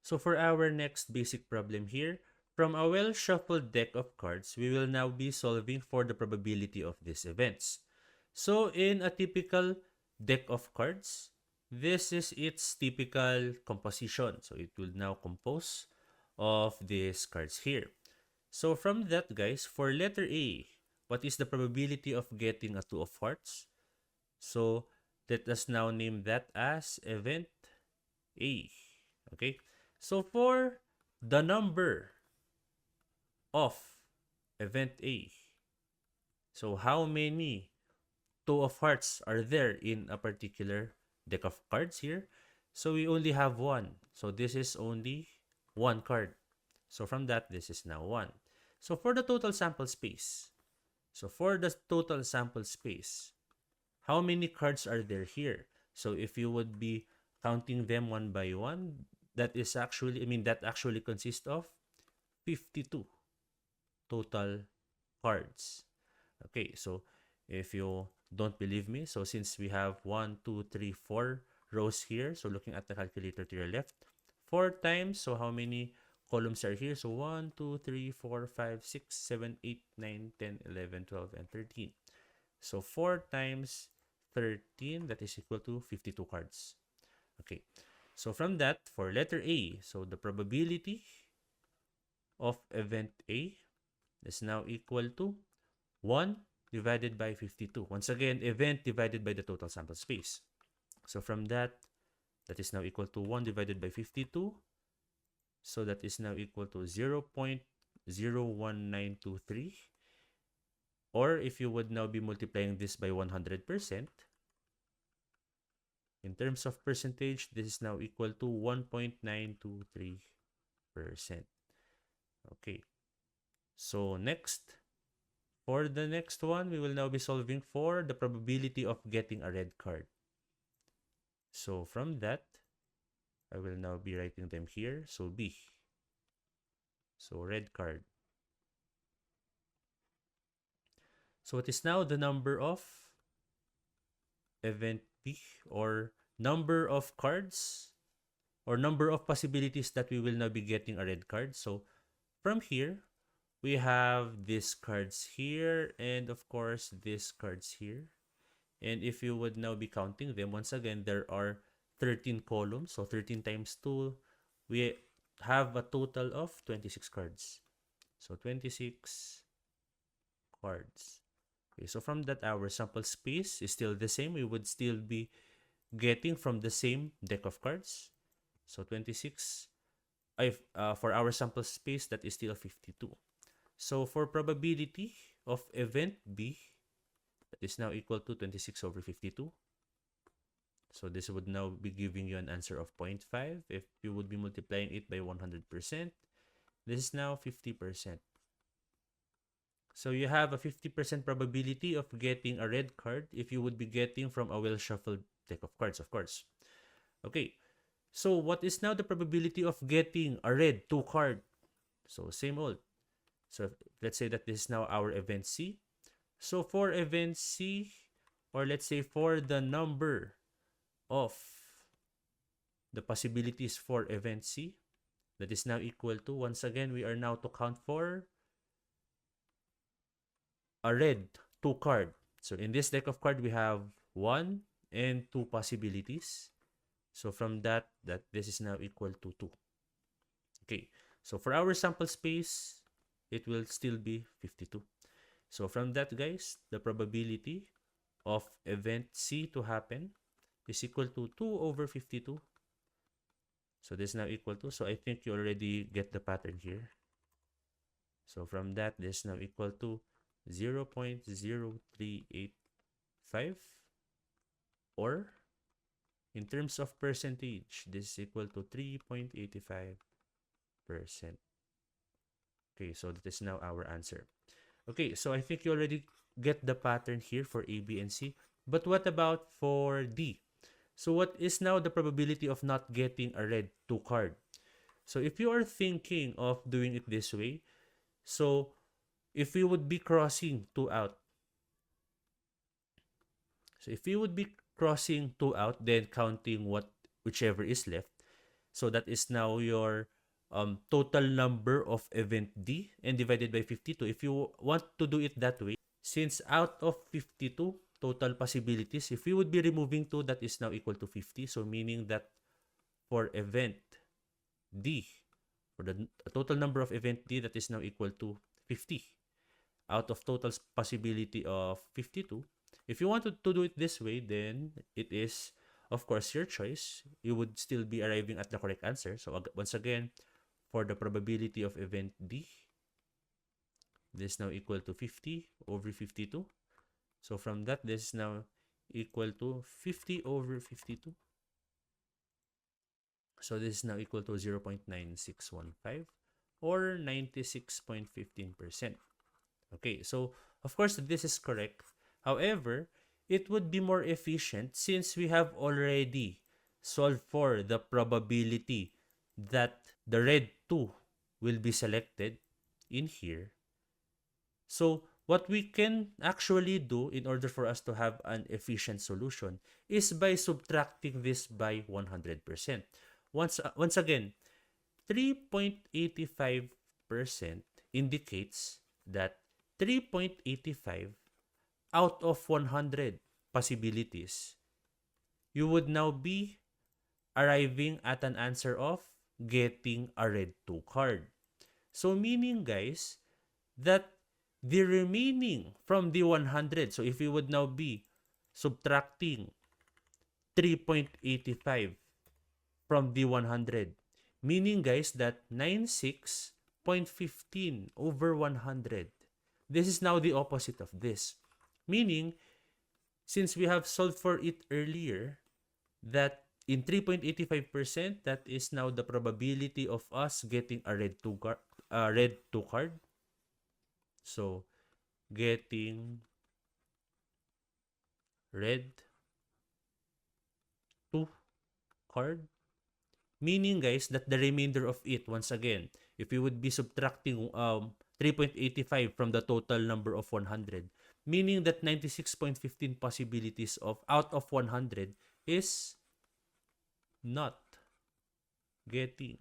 So for our next basic problem here, from a well-shuffled deck of cards, we will now be solving for the probability of these events. So in a typical deck of cards, this is its typical composition. So it will now compose of these cards here. So from that, guys, for letter A, what is the probability of getting a two of hearts? So let us now name that as event A. Okay. So for the number of event A, so how many two of hearts are there in a particular deck of cards here? So we only have one. So this is only one card. So from that, this is now one. So for the total sample space, how many cards are there here? So if you would be counting them one by one, that actually consists of 52 total cards. Okay, so if you don't believe me, so since we have 4 rows here, so looking at the calculator to your left, 4 times, so how many columns are here? So 1, 2, 3, 4, 5, 6, 7, 8, 9, 10, 11, 12, and 13. So 4 times 13, that is equal to 52 cards. Okay, so from that, for letter A, so the probability of event A is now equal to 1 divided by 52. Once again, event divided by the total sample space. So from that, that is now equal to 1 divided by 52. So that is now equal to 0.01923. Or if you would now be multiplying this by 100%, in terms of percentage, this is now equal to 1.923%. Okay. So next, for the next one, we will now be solving for the probability of getting a red card. So from that, I will now be writing them here. So B. So red card. So it is now the number of event B, or number of cards or number of possibilities that we will now be getting a red card. So from here, we have these cards here and of course these cards here. And if you would now be counting them, once again, there are 13 columns. So 13 times 2, we have a total of 26 cards. So 26 cards. Okay, so from that, our sample space is still the same. We would still be getting from the same deck of cards. So 26. For our sample space, that is still 52. So for probability of event B, that is now equal to 26 over 52. So this would now be giving you an answer of 0.5. If you would be multiplying it by 100%, this is now 50%. So you have a 50% probability of getting a red card if you would be getting from a well-shuffled deck of cards, of course. Okay, so what is now the probability of getting a red 2 card? So same old. So let's say that this is now our event C. So for event C, or let's say for the number of the possibilities for event C, that is now equal to, once again, we are now to count for a red 2 card. So in this deck of card, we have 1 and 2 possibilities. So from that this is now equal to 2. Okay, so for our sample space, it will still be 52. So from that, guys, the probability of event C to happen is equal to 2 over 52. So this is now equal to, so I think you already get the pattern here. So from that, this is now equal to 0.0385, or in terms of percentage, this is equal to 3.85%. Okay, so that is now our answer. Okay, so I think you already get the pattern here for A, B, and C. But what about for D? So what is now the probability of not getting a red 2 card? So if you are thinking of doing it this way, so if we would be crossing 2 out, so if you would be crossing 2 out, then counting whichever is left, So that is now your total number of event D and divided by 52. If you want to do it that way, since out of 52 total possibilities, if we would be removing 2, that is now equal to 50. So meaning that for event D, for the total number of event D, that is now equal to 50 out of total possibility of 52. If you want to do it this way, then it is, of course, your choice. You would still be arriving at the correct answer. So once again, for the probability of event D, this is now equal to 50 over 52. So from that, this is now equal to 50 over 52. So this is now equal to 0.9615 or 96.15%. Okay, so of course this is correct. However, it would be more efficient since we have already solved for the probability that the red 2 will be selected in here. So what we can actually do in order for us to have an efficient solution is by subtracting this by 100%. Once again, 3.85% indicates that 3.85 out of 100 possibilities, you would now be arriving at an answer of getting a red 2 card. So meaning, guys, that the remaining from the 100, so if we would now be subtracting 3.85 from the 100, meaning, guys, that 96.15 over 100, this is now the opposite of this. Meaning, since we have solved for it earlier, that in 3.85%, that is now the probability of us getting a red 2 card. So, getting red 2 card. Meaning, guys, that the remainder of it, once again, if you would be subtracting 3.85 from the total number of 100, meaning that 96.15 possibilities of out of 100 is not getting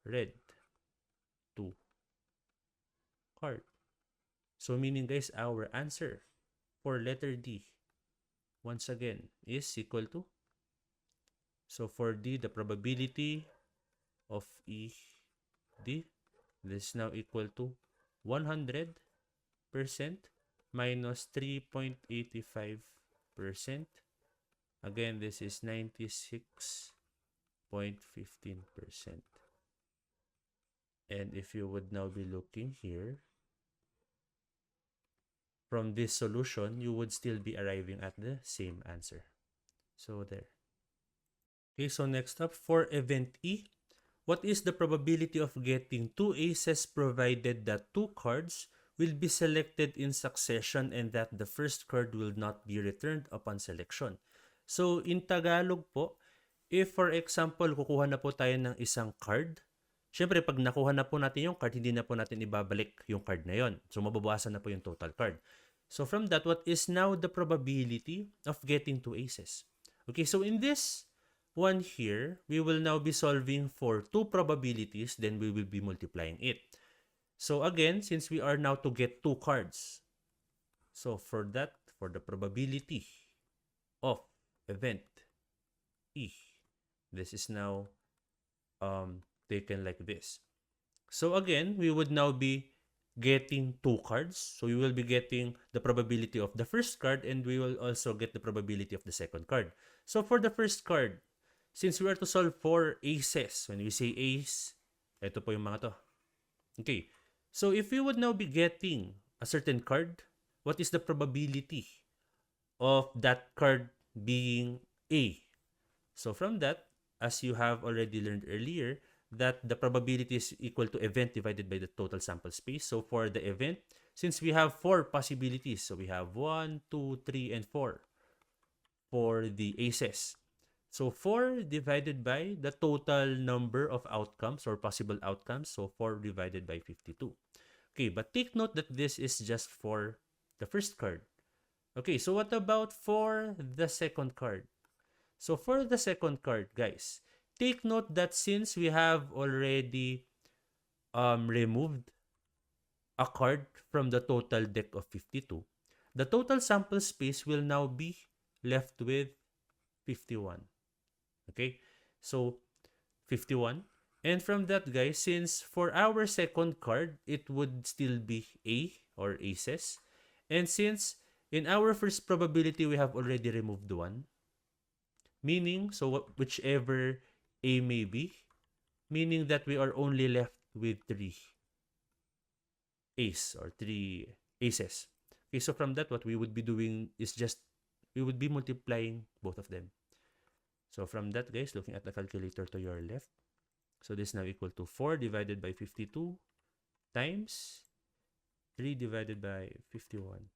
red 2 card. So meaning, guys, our answer for letter D, once again, is equal to, so for D, the probability of E D, this is now equal to 100% minus 3.85%. Again, this is 96.15%. And if you would now be looking here, from this solution, you would still be arriving at the same answer. So there. Okay, so next up, for event E, what is the probability of getting 2 aces provided that 2 cards will be selected in succession and that the first card will not be returned upon selection? So in Tagalog po, if for example, kukuha na po tayo ng isang card, syempre pag nakuha na po natin yung card, hindi na po natin ibabalik yung card na yon. So mababawasan na po yung total card. So from that, what is now the probability of getting 2 aces? Okay, so in this one here, we will now be solving for 2 probabilities, then we will be multiplying it. So again, since we are now to get 2 cards, so for that, for the probability of event E, this is now taken like this. So again, we would now be getting 2 cards. So we will be getting the probability of the first card and we will also get the probability of the second card. So for the first card, since we are to solve for aces, when we say ace, ito po yung mga to. Okay, so if we would now be getting a certain card, what is the probability of that card being A? So from that, as you have already learned earlier, that the probability is equal to event divided by the total sample space. So for the event, since we have 4 possibilities, so we have 1, 2, 3, and 4 for the aces. So 4 divided by the total number of outcomes or possible outcomes. So 4 divided by 52. Okay, but take note that this is just for the first card. Okay, so what about for the second card? So for the second card, guys, take note that since we have already removed a card from the total deck of 52, the total sample space will now be left with 51. Okay? So 51. And from that, guys, since for our second card, it would still be A or aces. And since in our first probability, we have already removed one, meaning, so whichever A may be, meaning that we are only left with 3 ace or 3 aces. Okay, so from that, what we would be doing is just, we would be multiplying both of them. So from that, guys, looking at the calculator to your left, so this is now equal to 4 divided by 52 times 3 divided by 51.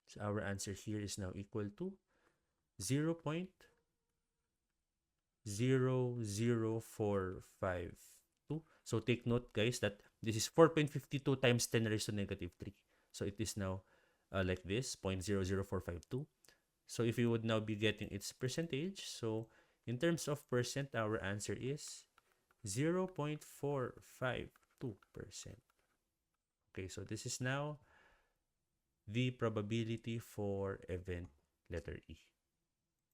So our answer here is now equal to 0.00452. So take note, guys, that this is 4.52 times 10 raised to negative 3. So it is now like this, 0.00452. So if you would now be getting its percentage, so in terms of percent, our answer is 0.452%. Okay, so this is now the probability for event letter E.